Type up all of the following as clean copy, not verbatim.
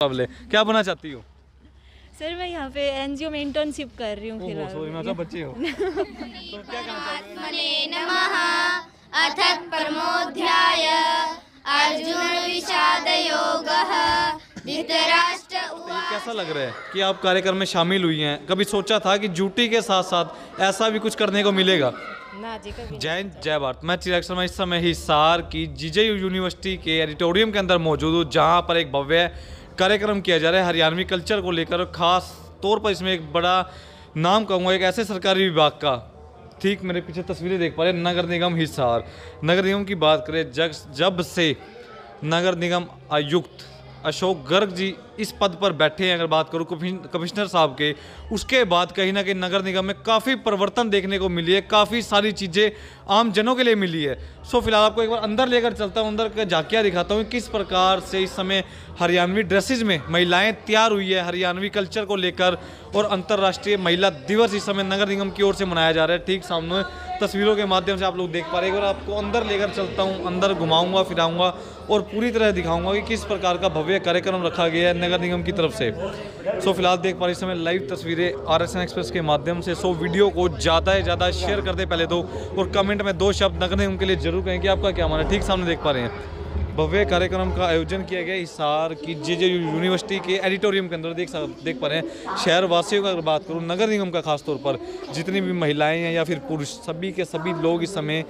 मुकाबले क्या बनना चाहती हो? सर मैं यहाँ पे एनजीओ में इंटर्नशिप कर रही हूँ फिलहाल। बच्चे हो तो क्या आत्मने नमः अथ परमोऽध्याय अर्जुन विषाद योगः धृतराष्ट्र उवाच। कैसा लग रहा है कि आप कार्यक्रम में शामिल हुई हैं? कभी सोचा था कि ड्यूटी के साथ साथ ऐसा भी कुछ करने को मिलेगा? ना जी कभी। जय हिंद, जय भारत। मैं चिराग शर्मा इस समय हिसार की जीजेयू यूनिवर्सिटी के एडिटोरियम के अंदर मौजूद हूँ, जहाँ पर एक भव्य कार्यक्रम किया जा रहा है हरियाणवी कल्चर को लेकर। खास तौर पर इसमें एक बड़ा नाम कहूँगा एक ऐसे सरकारी विभाग का, ठीक मेरे पीछे तस्वीरें देख पा रहे हैं, नगर निगम हिसार। नगर निगम की बात करें, जब से नगर निगम आयुक्त अशोक गर्ग जी इस पद पर बैठे हैं, अगर बात करूं कमिश्नर साहब के, उसके बाद कहीं ना कहीं नगर निगम में काफ़ी परिवर्तन देखने को मिली है, काफ़ी सारी चीज़ें आम जनों के लिए मिली है। सो फिलहाल आपको एक बार अंदर लेकर चलता हूं, अंदर का झांकियाँ दिखाता हूं किस प्रकार से इस समय हरियाणवी ड्रेसेज में महिलाएं तैयार हुई है हरियाणवी कल्चर को लेकर। और अंतर्राष्ट्रीय महिला दिवस इस समय नगर निगम की ओर से मनाया जा रहा है। ठीक सामने तस्वीरों के माध्यम से आप लोग देख पा रहे हैं। और आपको अंदर लेकर चलता हूँ, अंदर घुमाऊंगा फिराऊंगा और पूरी तरह दिखाऊंगा कि किस प्रकार का भव्य कार्यक्रम रखा गया है नगर निगम की तरफ से। सो फिलहाल देख पा रहे इस समय लाइव तस्वीरें RSN एक्सप्रेस के माध्यम से। सो वीडियो को ज़्यादा से ज़्यादा शेयर कर दे पहले तो, और कमेंट में 2 शब्द नगर निगम के लिए जरूर कहें कि आपका क्या मानना है। ठीक सामने देख पा रहे हैं भव्य कार्यक्रम का आयोजन किया गया हिसार की जेजेयू यूनिवर्सिटी के एडिटोरियम के अंदर। देख पा रहे हैं शहर वासियों का अगर बात करूं, नगर निगम का खास तौर पर जितनी भी महिलाएं हैं या फिर पुरुष, सभी के सभी लोग इस समय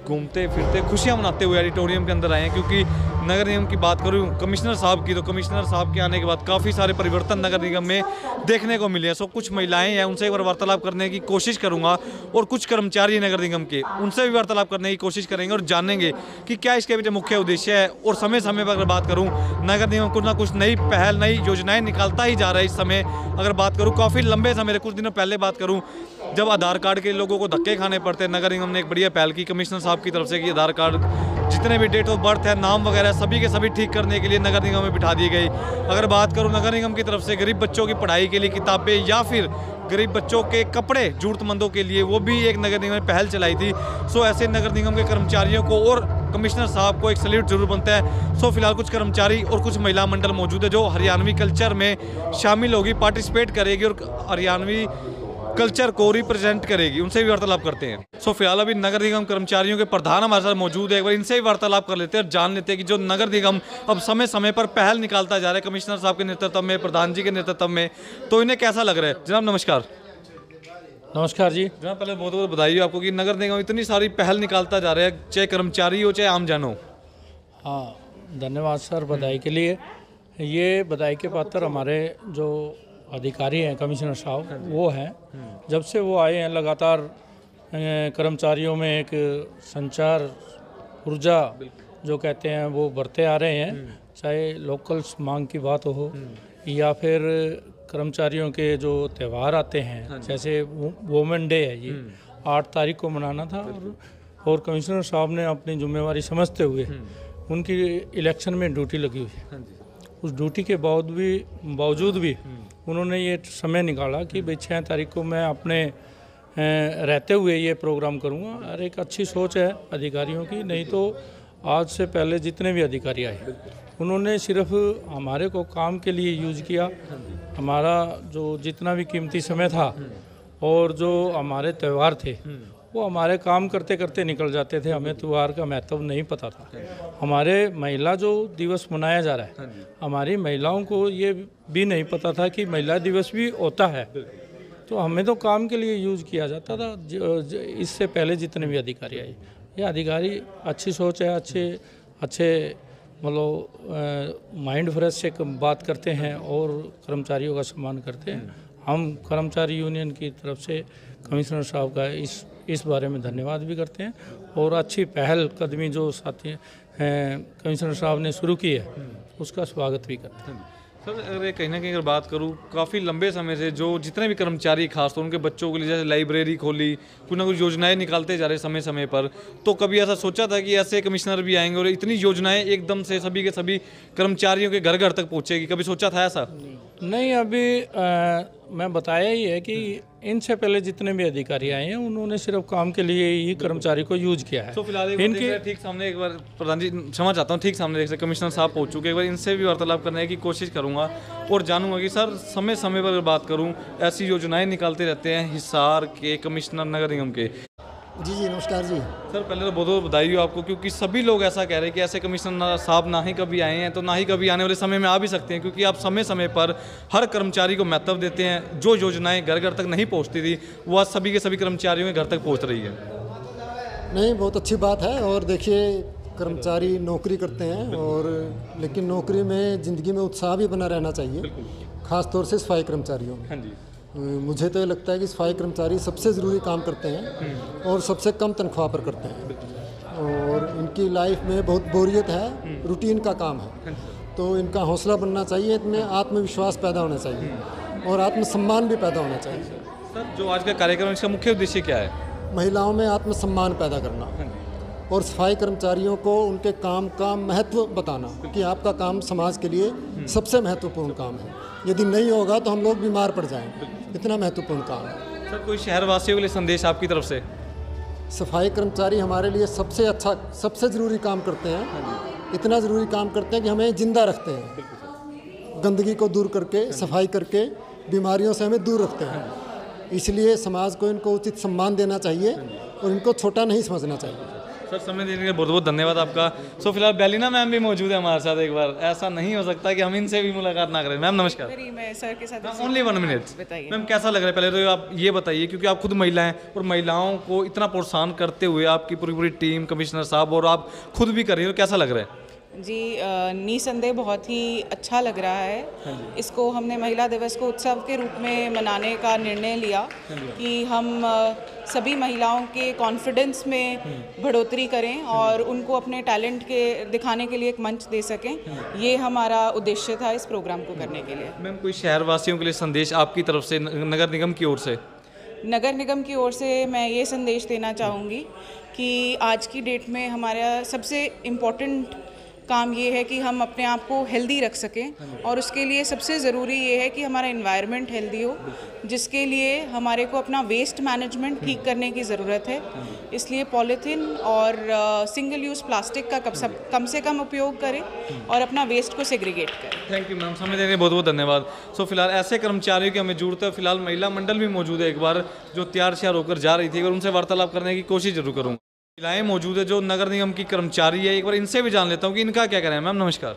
घूमते फिरते खुशियां मनाते हुए एडिटोरियम के अंदर आए हैं। क्योंकि नगर निगम की बात करूं कमिश्नर साहब की, तो कमिश्नर साहब के आने के बाद काफ़ी सारे परिवर्तन नगर निगम में देखने को मिले हैं। सो कुछ महिलाएं हैं, उनसे एक बार वार्तालाप करने की कोशिश करूंगा, और कुछ कर्मचारी नगर निगम के, उनसे भी वार्तालाप करने की कोशिश करेंगे और जानेंगे कि क्या इसके पीछे मुख्य उद्देश्य है। और समय समय पर अगर बात करूं, नगर निगम कुछ ना कुछ नई पहल, नई योजनाएं निकालता ही जा रहा है इस समय। अगर बात करूं काफ़ी लंबे समय, कुछ दिनों पहले बात करूं, जब आधार कार्ड के लोगों को धक्के खाने पड़ते हैं, नगर निगम ने एक बढ़िया पहल की कमिश्नर साहब की तरफ से कि आधार कार्ड जितने भी डेट ऑफ बर्थ है, नाम वगैरह सभी के सभी ठीक करने के लिए नगर निगम में बिठा दी गई। अगर बात करूं नगर निगम की तरफ से गरीब बच्चों की पढ़ाई के लिए किताबें या फिर गरीब बच्चों के कपड़े जरूरतमंदों के लिए, वो भी एक नगर निगम ने पहल चलाई थी। सो ऐसे नगर निगम के कर्मचारियों को और कमिश्नर साहब को एक सैल्यूट जरूर बनता है। सो फिलहाल कुछ कर्मचारी और कुछ महिला मंडल मौजूद है जो हरियाणवी कल्चर में शामिल होगी, पार्टिसिपेट करेगी और हरियाणवी कल्चर को रिप्रेजेंट करेगी। उनसे भी वार्तालाप करते हैं। सो फिलहाल अभी नगर निगम कर्मचारियों के प्रधान हमारे साथ मौजूद है, एक बार इनसे भी वार्तालाप कर लेते हैं और जान लेते हैं कि जो नगर निगम अब समय समय पर पहल निकालता जा रहा है कमिश्नर साहब के नेतृत्व में, प्रधान जी के नेतृत्व में, तो इन्हें कैसा लग रहा है। जनाब नमस्कार। नमस्कार जी। जनाब पहले बहुत बहुत बधाई आपको कि नगर निगम इतनी सारी पहल निकालता जा रहा है, चाहे कर्मचारी हो चाहे आम जन हो। हाँ, धन्यवाद सर बधाई के लिए। ये बधाई के पात्र हमारे जो अधिकारी हैं कमिश्नर साहब, वो हैं। जब से वो आए हैं लगातार कर्मचारियों में एक संचार ऊर्जा जो कहते हैं वो बढ़ते आ रहे हैं। चाहे लोकल मांग की बात हो या फिर कर्मचारियों के जो त्यौहार आते हैं, जैसे वुमेन डे है, ये 8 तारीख को मनाना था, और कमिश्नर साहब ने अपनी जिम्मेवारी समझते हुए उनकी इलेक्शन में ड्यूटी लगी हुई है। उस ड्यूटी के बावजूद भी उन्होंने ये समय निकाला कि भाई 6 तारीख को मैं अपने रहते हुए ये प्रोग्राम करूँगा। और एक अच्छी सोच है अधिकारियों की। नहीं तो आज से पहले जितने भी अधिकारी आए उन्होंने सिर्फ हमारे को काम के लिए यूज किया। हमारा जो जितना भी कीमती समय था और जो हमारे त्यौहार थे वो हमारे काम करते करते निकल जाते थे, हमें त्यौहार का महत्व नहीं पता था। हमारे महिला जो दिवस मनाया जा रहा है, हमारी महिलाओं को ये भी नहीं पता था कि महिला दिवस भी होता है। तो हमें तो काम के लिए यूज़ किया जाता था इससे पहले जितने भी अधिकारी आए। ये अधिकारी अच्छी सोच है, अच्छे मतलब माइंड फ्रेश से बात करते हैं और कर्मचारियों का सम्मान करते हैं। हम कर्मचारी यूनियन की तरफ से कमिश्नर साहब का इस बारे में धन्यवाद भी करते हैं, और अच्छी पहल कदमी जो साथी कमिश्नर साहब ने शुरू की है उसका स्वागत भी करते हैं। सर अगर कहीं ना कहीं अगर बात करूँ काफ़ी लंबे समय से जो जितने भी कर्मचारी खासतौर उनके बच्चों के लिए जैसे लाइब्रेरी खोली, कुछ ना कुछ योजनाएं निकालते जा रहे समय समय पर, तो कभी ऐसा सोचा था कि ऐसे कमिश्नर भी आएंगे और इतनी योजनाएं एकदम से सभी के सभी कर्मचारियों के घर घर तक पहुँचेगी? कभी सोचा था ऐसा? नहीं, अभी मैं बताया ही है कि इनसे पहले जितने भी अधिकारी आए हैं उन्होंने सिर्फ काम के लिए ही कर्मचारी को यूज किया है। तो फिलहाल एक बार देख रहे हैं, ठीक सामने एक बार प्रधान जी क्षमा चाहता हूँ, ठीक सामने देख सकते कमिश्नर साहब पहुंच चुके हैं। एक बार इनसे भी वार्तालाप करने की कोशिश करूंगा और जानूंगा कि सर समय समय पर बात करूं, ऐसी योजनाएं निकालते रहते हैं हिसार के कमिश्नर नगर निगम के। जी नमस्कार जी। सर पहले तो बहुत बहुत बधाई हो आपको, क्योंकि सभी लोग ऐसा कह रहे हैं कि ऐसे कमिश्नर साहब ना ही कभी आए हैं तो ना ही कभी आने वाले समय में आ भी सकते हैं, क्योंकि आप समय समय पर हर कर्मचारी को महत्व देते हैं। जो योजनाएं घर घर तक नहीं पहुंचती थी वो आज सभी के सभी कर्मचारियों के घर तक पहुंच रही है। नहीं, बहुत अच्छी बात है। और देखिए, कर्मचारी नौकरी करते हैं और लेकिन नौकरी में ज़िंदगी में उत्साह भी बना रहना चाहिए, ख़ास तौर से सफाई कर्मचारियों में। हाँ जी, मुझे तो ये लगता है कि सफाई कर्मचारी सबसे ज़रूरी काम करते हैं और सबसे कम तनख्वाह पर करते हैं और इनकी लाइफ में बहुत बोरियत है, रूटीन का काम है। तो इनका हौसला बनना चाहिए, इनमें आत्मविश्वास पैदा होना चाहिए और आत्मसम्मान भी पैदा होना चाहिए। सर जो आज का कार्यक्रम इसका मुख्य उद्देश्य क्या है? महिलाओं में आत्मसम्मान पैदा करना और सफाई कर्मचारियों को उनके काम का महत्व बताना कि आपका काम समाज के लिए सबसे महत्वपूर्ण काम है। यदि नहीं होगा तो हम लोग बीमार पड़ जाएंगे, इतना महत्वपूर्ण काम है। सर कोई शहरवासियों के लिए संदेश आपकी तरफ से? सफाई कर्मचारी हमारे लिए सबसे अच्छा, सबसे ज़रूरी काम करते हैं। इतना ज़रूरी काम करते हैं कि हमें जिंदा रखते हैं, गंदगी को दूर करके, सफाई करके बीमारियों से हमें दूर रखते हैं। इसलिए समाज को इनको उचित सम्मान देना चाहिए और इनको छोटा नहीं समझना चाहिए। सर समय देने के लिए बहुत बहुत धन्यवाद आपका। सो फिलहाल बेलिना मैम भी मौजूद है हमारे साथ। एक बार ऐसा नहीं हो सकता कि हम इनसे भी मुलाकात ना करें। मैम नमस्कार। मैं सर के साथ ओनली 1 मिनट। बताइए मैम कैसा लग रहा है? पहले तो आप ये बताइए, क्योंकि आप खुद महिला हैं और महिलाओं को इतना प्रोत्साहन करते हुए आपकी पूरी पूरी टीम, कमिश्नर साहब और आप खुद भी कर रही हो, कैसा लग रहा है? जी, निसंदेह बहुत ही अच्छा लग रहा है। इसको हमने महिला दिवस को उत्सव के रूप में मनाने का निर्णय लिया कि हम सभी महिलाओं के कॉन्फिडेंस में बढ़ोतरी करें और उनको अपने टैलेंट के दिखाने के लिए एक मंच दे सकें। ये हमारा उद्देश्य था इस प्रोग्राम को करने के लिए। मैम कोई शहरवासियों के लिए संदेश आपकी तरफ से, नगर निगम की ओर से? नगर निगम की ओर से मैं ये संदेश देना चाहूँगी कि आज की डेट में हमारा सबसे इम्पोर्टेंट काम ये है कि हम अपने आप को हेल्दी रख सकें और उसके लिए सबसे ज़रूरी ये है कि हमारा एनवायरनमेंट हेल्दी हो, जिसके लिए हमारे को अपना वेस्ट मैनेजमेंट ठीक करने की ज़रूरत है। इसलिए पॉलीथीन और सिंगल यूज़ प्लास्टिक का कम से कम उपयोग करें और अपना वेस्ट को सेग्रीगेट करें। थैंक यू मैम, समय देने के लिए बहुत बहुत धन्यवाद। सो फिलहाल ऐसे कर्मचारियों की हमें जरूरत है। फिलहाल महिला मंडल भी मौजूद है, एक बार जो तैयार श्यार होकर जा रही थी, और उनसे वार्तालाप करने की कोशिश जरूर करूँगा। महिलाएं मौजूद है जो नगर निगम की कर्मचारी है, एक बार इनसे भी जान लेता हूँ कि इनका क्या करें। मैम नमस्कार।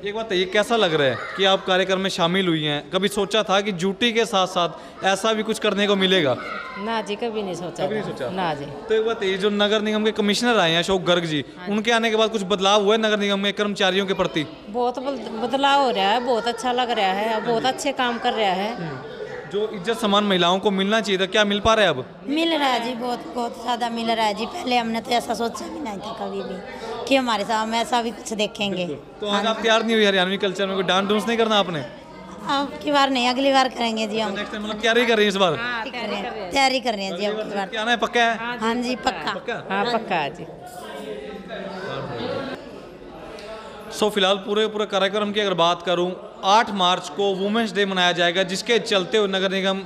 एक बात ये कैसा लग रहा है कि आप कार्यक्रम में शामिल हुई हैं? कभी सोचा था कि ड्यूटी के साथ साथ ऐसा भी कुछ करने को मिलेगा? ना जी, कभी नहीं सोचा। कभी नहीं सोचा ना जी। तो एक बात ये, जो नगर निगम के कमिश्नर आए हैं अशोक गर्ग जी, उनके आने के बाद कुछ बदलाव हुआ है नगर निगम में कर्मचारियों के प्रति? बहुत बदलाव हो रहा है, बहुत अच्छा लग रहा है, बहुत अच्छे काम कर रहा है। जो इज्जत समान महिलाओं को मिलना चाहिए था, क्या मिल पा रहा है अब? मिल रहा है जी, बहुत बहुत ज़्यादा मिल रहा है जी। पहले हमने तो ऐसा सोचा भी नहीं था कभी भी कि हमारे साथ हम ऐसा भी कुछ देखेंगे। तो आज आप तैयार नहीं हुई हरियाणवी कल्चर में? कोई डांस डूंस नहीं करना आपने? अब की बार नहीं, अगली बार करेंगे जी। हम नेक्स्ट टाइम मतलब तैयारी कर रही है इस बार? तैयारी कर रहे हैं जी। अब की बार क्या आना है? पक्का है? हाँ जी, पक्का। पक्का? हाँ पक्का है जी। सो फिलहाल पूरे कार्यक्रम की अगर बात करूं, 8 मार्च को वुमेंस डे मनाया जाएगा, जिसके चलते हुए नगर निगम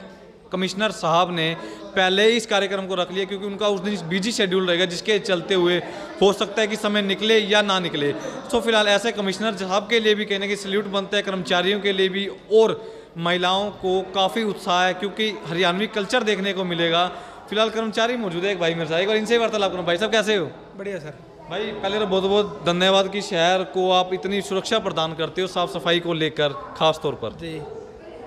कमिश्नर साहब ने पहले ही इस कार्यक्रम को रख लिया, क्योंकि उनका उस दिन बिजी शेड्यूल रहेगा, जिसके चलते हुए हो सकता है कि समय निकले या ना निकले। सो फिलहाल ऐसे कमिश्नर साहब के लिए भी कहने की सैल्यूट बनता है, कर्मचारियों के लिए भी, और महिलाओं को काफ़ी उत्साह है क्योंकि हरियाणवी कल्चर देखने को मिलेगा। फिलहाल कर्मचारी मौजूद है एक भाई मेरे साथ, एक बार इनसे वार्तालाप करूँ। भाई साहब कैसे हो? बढ़िया सर। भाई पहले तो बहुत बहुत धन्यवाद कि शहर को आप इतनी सुरक्षा प्रदान करते हो साफ सफाई को लेकर, खास तौर पर। जी,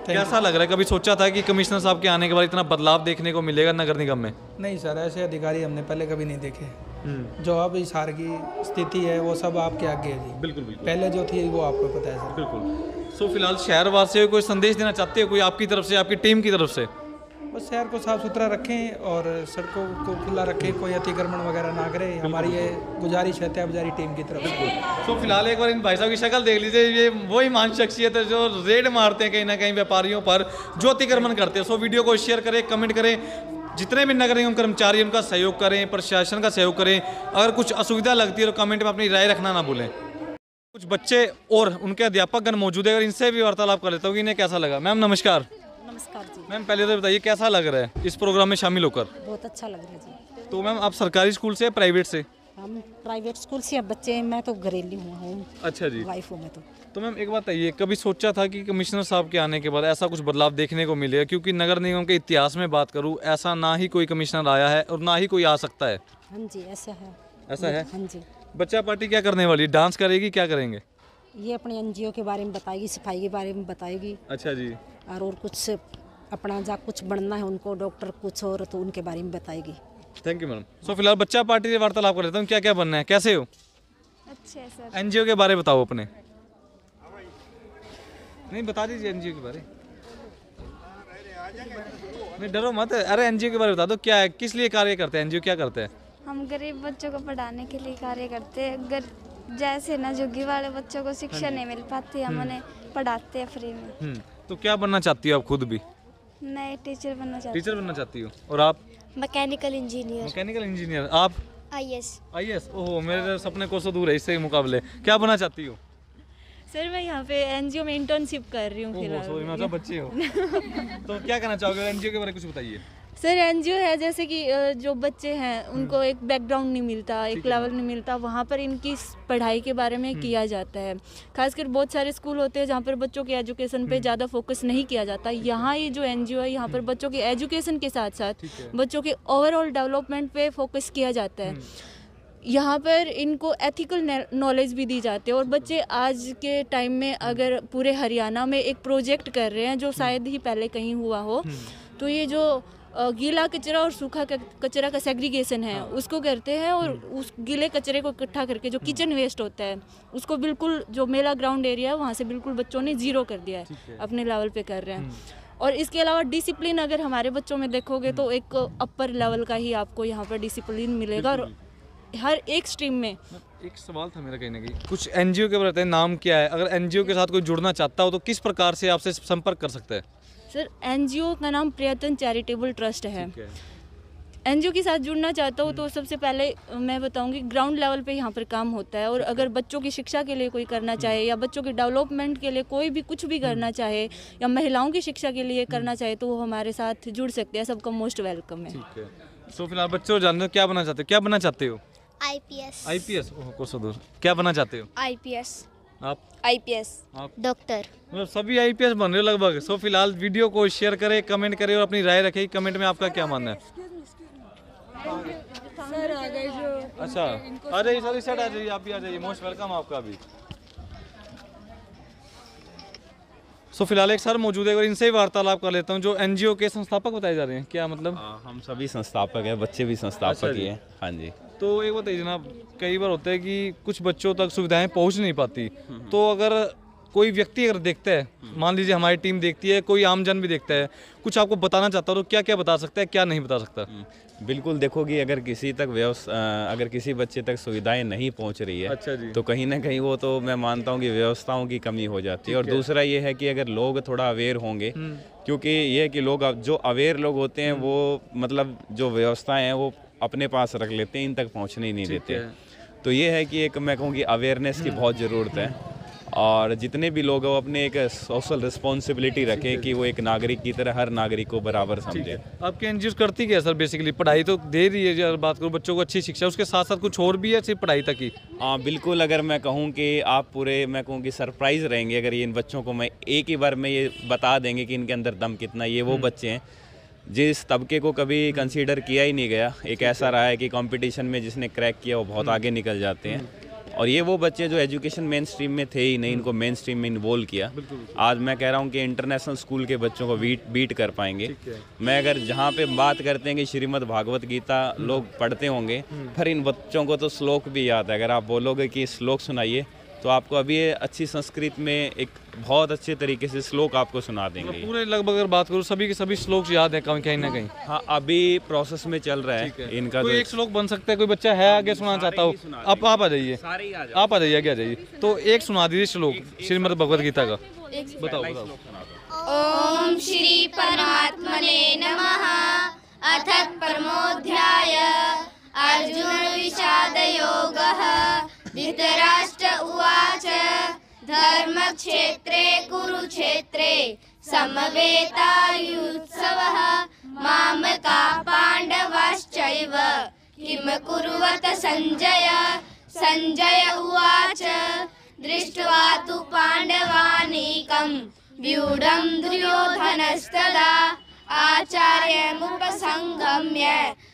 कैसा लग रहा है? कभी सोचा था कि कमिश्नर साहब के आने के बाद इतना बदलाव देखने को मिलेगा नगर निगम में? नहीं सर, ऐसे अधिकारी हमने पहले कभी नहीं देखे। जो अब हिसार की स्थिति है वो सब आपके आगे है जी। बिल्कुल बिल्कुल। पहले जो थी वो आपको पता है सर। बिल्कुल। सो फिलहाल शहरवासियों को कोई संदेश देना चाहते हो, कोई आपकी तरफ से, आपकी टीम की तरफ से? बस शहर को साफ सुथरा रखें और सड़कों को खुला रखें, कोई अतिक्रमण वगैरह ना करें। हमारी ये गुजारिश है त्यागजारी टीम की तरफ से। तो फिलहाल एक बार इन भाई साहब की शक्ल देख लीजिए, ये वही मान शख्सियत है जो रेड मारते हैं कहीं ना कहीं व्यापारियों पर जो अतिक्रमण करते हैं। सो वीडियो को शेयर करें, कमेंट करें, जितने भी नगर निगम कर्मचारी उनका सहयोग करें, प्रशासन का सहयोग करें। अगर कुछ असुविधा लगती है तो कमेंट में अपनी राय रखना ना भूलें। कुछ बच्चे और उनके अध्यापकगण मौजूद है और इनसे भी वार्तालाप कर लेता हूँ कि इन्हें कैसा लगा। मैम नमस्कार। नमस्कार जी। मैम पहले तो बताइए कैसा लग रहा है इस प्रोग्राम में शामिल होकर। बहुत अच्छा लग रहा है जी। तो मैम आप सरकारी स्कूल से या प्राइवेट से? हम प्राइवेट स्कूल से, अब बच्चे मैं तो घरेलू हूँ। अच्छा जी। वाइफ हूँ मैं तो मैम एक बात बताइए, कभी सोचा था कि कमिश्नर साहब के आने के बाद ऐसा कुछ बदलाव देखने को मिलेगा? क्योंकि नगर निगम के इतिहास में बात करूँ, ऐसा ना ही कोई कमिश्नर आया है और ना ही कोई आ सकता है। हाँ जी, ऐसा है। ऐसा है? हाँ जी। बच्चा पार्टी क्या करने वाली, डांस करेगी, क्या करेंगे? ये अपने एनजीओ के बारे में बताएगी, सफाई के बारे में बताएगी। अच्छा जी। और कुछ अपना जा कुछ बनना है उनको, डॉक्टर कुछ और, तो उनके बारे में बताएगी। Thank you madam. सो फिलहाल बच्चा पार्टी से वार्तालाप कर लेता हूँ, क्या क्या बनना है, कैसे हो? अच्छे है सर। एनजीओ के बारे बताओ अपने। नहीं बता दीजिए एनजीओ के बारे। नहीं डरो मत, अरे एनजीओ के बारे बता दो, क्या है, किस लिए कार्य करते हैं, एनजीओ क्या करते हैं? हम गरीब बच्चों को पढ़ाने के लिए कार्य करते हैं। जैसे ना झुग्गी वाले बच्चों को शिक्षा नहीं मिल पाती, हम उन्हें पढ़ाते हैं फ्री में। तो क्या बनना चाहती हो आप खुद भी? मैं टीचर बनना चाहती हूँ। टीचर बनना चाहती हो। और आप? Mechanical engineer. Mechanical engineer. आप? आईएएस। आईएएस। ओहो, मेरे सपने को सो दूर है इससे मुकाबले। क्या बनना चाहती हो? सर मैं यहाँ पे एनजीओ में इंटर्नशिप कर रही हूँ फिलहाल। सॉरी मैं तो बच्ची हूँ। तो क्या करना चाहोगे एनजीओ के बारे में कुछ बताइए। सर एनजीओ है जैसे कि जो बच्चे हैं उनको एक बैकग्राउंड नहीं मिलता, एक लेवल नहीं मिलता, वहाँ पर इनकी पढ़ाई के बारे में किया जाता है। खासकर बहुत सारे स्कूल होते हैं जहाँ पर बच्चों के एजुकेशन पे ज़्यादा फोकस नहीं किया जाता। यहाँ ये जो एनजीओ है, यहाँ पर बच्चों के एजुकेशन के साथ साथ बच्चों के ओवरऑल डेवलपमेंट पे फोकस किया जाता है। यहाँ पर इनको एथिकल नॉलेज भी दी जाती है और बच्चे आज के टाइम में अगर पूरे हरियाणा में एक प्रोजेक्ट कर रहे हैं जो शायद ही पहले कहीं हुआ हो, तो ये जो गीला कचरा और सूखा कचरा का सेग्रीगेशन है उसको करते हैं और उस गीले कचरे को इकट्ठा करके जो किचन वेस्ट होता है उसको बिल्कुल जो मेला ग्राउंड एरिया है वहाँ से बिल्कुल बच्चों ने जीरो कर दिया है, अपने लेवल पे कर रहे हैं। और इसके अलावा डिसिप्लिन अगर हमारे बच्चों में देखोगे तो एक अपर लेवल का ही आपको यहाँ पर डिसिप्लिन मिलेगा और हर एक स्ट्रीम में। एक सवाल था मेरा कहीं ना कहीं, कुछ एनजीओ के बताइए नाम क्या है, अगर एनजीओ के साथ कोई जुड़ना चाहता हो तो किस प्रकार से आपसे संपर्क कर सकता है? सर एनजीओ का नाम प्रयत्न चैरिटेबल ट्रस्ट है। एनजीओ के साथ जुड़ना चाहता हूँ तो सबसे पहले मैं बताऊंगी ग्राउंड लेवल पे यहाँ पर काम होता है और अगर बच्चों की शिक्षा के लिए कोई करना चाहे या बच्चों के डेवलपमेंट के लिए कोई भी कुछ भी करना चाहे या महिलाओं की शिक्षा के लिए करना चाहे तो वो हमारे साथ जुड़ सकते हैं। सबका मोस्ट वेलकम है। तो फिलहाल बच्चों जानते हो क्या बनना चाहते हो, क्या बनना चाहते हो? आईपीएस। आईपीएस। ओह कोसों दूर। क्या बनना चाहते हो? आईपीएस। आप? आईपीएस। आप? डॉक्टर। मतलब सभी आईपीएस बन रहे हो लगभग। सो फिलहाल वीडियो को शेयर करें, कमेंट करें और अपनी राय रखें कमेंट में आपका क्या मानना है। अच्छा आ जाइए सर, इस साइड आ जाइए, आप भी आ जाइए, मोस्ट वेलकम आपका भी। सो फिलहाल एक सर मौजूद है और इनसे ही वार्तालाप कर लेता हूँ जो एनजीओ के संस्थापक बताए जा रहे हैं। क्या मतलब? हम सभी संस्थापक हैं, बच्चे भी संस्थापक ही हैं। हाँ जी। तो एक बताइए जनाब, कई बार होता है कि कुछ बच्चों तक सुविधाएं पहुंच नहीं पाती, तो अगर कोई व्यक्ति अगर देखता है, मान लीजिए हमारी टीम देखती है, कोई आमजन भी देखता है, कुछ आपको बताना चाहता हो तो क्या क्या बता सकता है, क्या नहीं बता सकता? बिल्कुल देखो कि अगर किसी बच्चे तक सुविधाएं नहीं पहुंच रही है, अच्छा जी, तो कहीं ना कहीं वो तो मैं मानता हूं कि व्यवस्थाओं की कमी हो जाती है। और दूसरा ये है कि अगर लोग थोड़ा अवेयर होंगे, क्योंकि ये है कि लोग जो अवेयर लोग होते हैं वो मतलब जो व्यवस्थाएं हैं वो अपने पास रख लेते हैं, इन तक पहुँचने ही नहीं देते। तो ये है कि एक मैं कहूँ कि अवेयरनेस की बहुत ज़रूरत है और जितने भी लोग हैं वो अपने एक सोशल रिस्पॉन्सिबिलिटी रखें कि वो एक नागरिक की तरह हर नागरिक को बराबर समझे। आपकी एनजीओ करती क्या है सर? बेसिकली पढ़ाई तो दे रही है, अगर बात करूँ बच्चों को अच्छी शिक्षा, उसके साथ साथ कुछ और भी है सिर्फ पढ़ाई तक ही? हाँ बिल्कुल। अगर मैं कहूँ कि आप पूरे मैं कहूँ कि सरप्राइज़ रहेंगे अगर ये इन बच्चों को मैं एक ही बार में ये बता देंगे कि इनके अंदर दम कितना। ये वो बच्चे हैं जिस तबके को कभी कंसीडर किया ही नहीं गया, एक ऐसा रहा है कि कंपटीशन में जिसने क्रैक किया वो बहुत आगे निकल जाते हैं। और ये वो बच्चे जो एजुकेशन मेन स्ट्रीम में थे ही नहीं, इनको मेन स्ट्रीम में इन्वॉल्व किया। आज मैं कह रहा हूँ कि इंटरनेशनल स्कूल के बच्चों को बीट कर पाएंगे। मैं अगर जहाँ पे बात करते हैं कि श्रीमद् भागवत गीता लोग पढ़ते होंगे, पर इन बच्चों को तो श्लोक भी याद है। अगर आप बोलोगे कि श्लोक सुनाइए तो आपको अभी अच्छी संस्कृत में एक बहुत अच्छे तरीके से श्लोक आपको सुना देंगे। पूरे लगभग अगर बात करूँ सभी के सभी श्लोक याद है कहीं ना कहीं? हाँ अभी प्रोसेस में चल रहा है इनका। कोई एक श्लोक बन सकता है, कोई बच्चा है आगे सुनाना चाहता हो? आप आ जाइए, आप आ जाइए, आगे आ जाइए। तो एक सुना दीजिए श्लोक श्रीमद् भगवद गीता का। बताओ। ओम श्री परमात्मने नमः। अथ परमोऽध्याय अर्जुन विषाद योगः। धृतराष्ट्र उवाच धर्मक्षेत्रे कुरुक्षेत्रे समवेतायुत्सवः मामका पाण्डवाश्चैव किम कुर्वत संजय। संजय उवाच दृष्ट्वा तु पाण्डवानीकं व्यूढं दुर्योधनस्तदा आचार्यमुपसंगम्य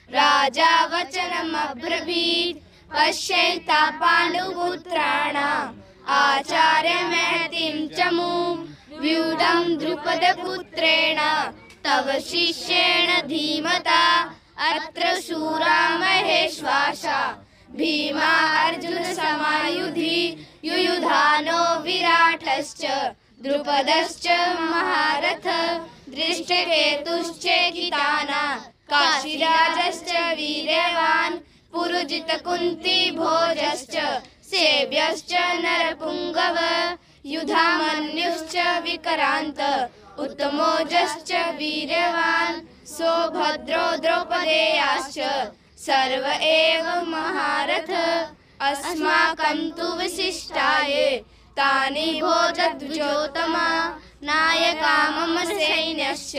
राजा वचनमब्रवीत् पश्यैता पाण्डुपुत्राणाम् आचार्यमहतीं च मूं व्यूढं द्रुपदपुत्रेण तव शिष्येण धीमता अत्र शूरा महेश्वासा भीमा अर्जुन समायुधि युयुधानो विराटश्च द्रुपदश्च महारथ दृष्टकेतुश्चेकिताना काशीराजश्च वीर्यवान् पुरुजितकुन्ती भोजश्च सेव्यश्च नरपुङ्गव युधामन्युश्च विक्रान्त उत्तमोजश्च वीर्यवान् सौभद्रो द्रौपदेयाश्च सर्व एव महारथ अस्माकं तु विशिष्टाये तानि भोजद्विजोत्तमा नायका मम सैन्यश्च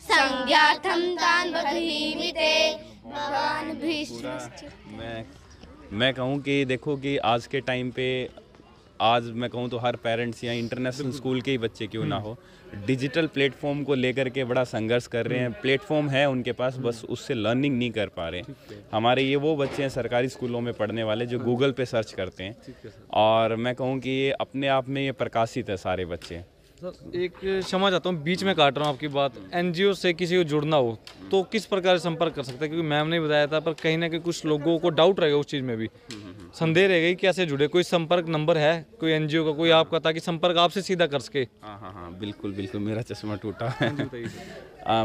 संज्ञार्थं तान् बभीमि ते भवान् भीष्मश्च। मैं कहूँ कि देखो कि आज के टाइम पे आज मैं कहूँ तो हर पेरेंट्स या इंटरनेशनल स्कूल के ही बच्चे क्यों ना हो डिजिटल प्लेटफॉर्म को लेकर के बड़ा संघर्ष कर रहे हैं। प्लेटफॉर्म है उनके पास, बस उससे लर्निंग नहीं कर पा रहे। हमारे ये वो बच्चे हैं सरकारी स्कूलों में पढ़ने वाले जो गूगल पे सर्च करते हैं, और मैं कहूँ कि ये अपने आप में ये प्रकाशित है सारे बच्चे। सर एक क्षमा चाहता हूँ, बीच में काट रहा हूँ आपकी बात। एनजीओ से किसी को जुड़ना हो तो किस प्रकार से संपर्क कर सकते हैं? क्योंकि मैम ने बताया था, पर कहीं ना कहीं कुछ लोगों को डाउट रहेगा उस चीज़ में भी, संदेह रहेगा कैसे जुड़े। कोई संपर्क नंबर है कोई एनजीओ का, कोई आपका, ताकि संपर्क आपसे सीधा कर सके? हाँ बिल्कुल बिल्कुल, मेरा चश्मा टूटा है।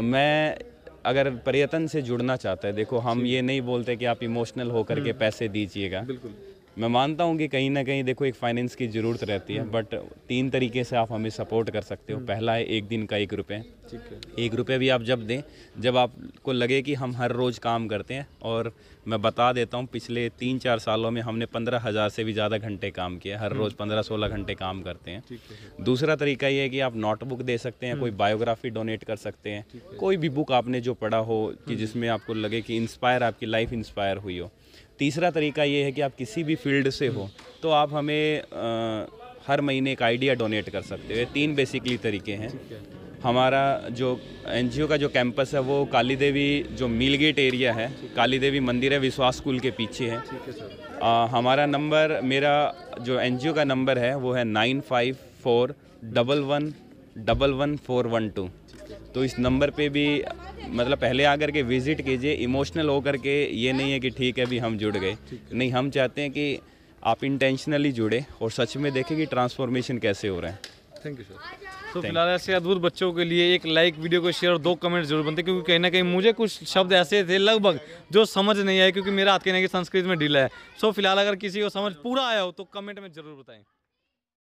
मैं अगर पर्यटन से जुड़ना चाहता है, देखो हम ये नहीं बोलते कि आप इमोशनल होकर के पैसे दीजिएगा। बिल्कुल मैं मानता हूँ कि कहीं ना कहीं देखो एक फाइनेंस की ज़रूरत रहती है, बट 3 तरीके से आप हमें सपोर्ट कर सकते हो। पहला है 1 दिन का 1 रुपये। ठीक है, 1 रुपये भी आप जब दें जब आपको लगे कि हम हर रोज़ काम करते हैं। और मैं बता देता हूँ पिछले 3-4 सालों में हमने 15,000 से भी ज़्यादा घंटे काम किया। हर रोज़ 15-16 घंटे काम करते हैं। दूसरा तरीका ये है कि आप नोटबुक दे सकते हैं, कोई बायोग्राफी डोनेट कर सकते हैं, कोई भी बुक आपने जो पढ़ा हो कि जिसमें आपको लगे कि इंस्पायर आपकी लाइफ इंस्पायर हुई हो। तीसरा तरीका ये है कि आप किसी भी फील्ड से हो तो आप हमें हर महीने एक आइडिया डोनेट कर सकते हो। ये 3 बेसिकली तरीके हैं। हमारा जो एनजीओ का जो कैंपस है वो काली देवी जो मील गेट एरिया है, काली देवी मंदिर है, विश्वास स्कूल के पीछे है। हमारा नंबर, मेरा जो एनजीओ का नंबर है वो है 9541111412। तो इस नंबर पे भी मतलब पहले आकर के विज़िट कीजिए। इमोशनल होकर के ये नहीं है कि ठीक है अभी हम जुड़ गए, नहीं, हम चाहते हैं कि आप इंटेंशनली जुड़े और सच में देखें कि ट्रांसफॉर्मेशन कैसे हो रहा है। Thank you sir. तो फिलहाल ऐसे अद्भुत बच्चों के लिए एक लाइक, वीडियो को शेयर और 2 कमेंट जरूर बनते, क्योंकि कहीं ना कहीं मुझे कुछ शब्द ऐसे थे लगभग जो समझ नहीं आए, क्योंकि मेरा हाथ कहने की संस्कृत में ढीला है। सो फिलहाल अगर किसी को समझ पूरा आया हो तो कमेंट में जरूर बताएं।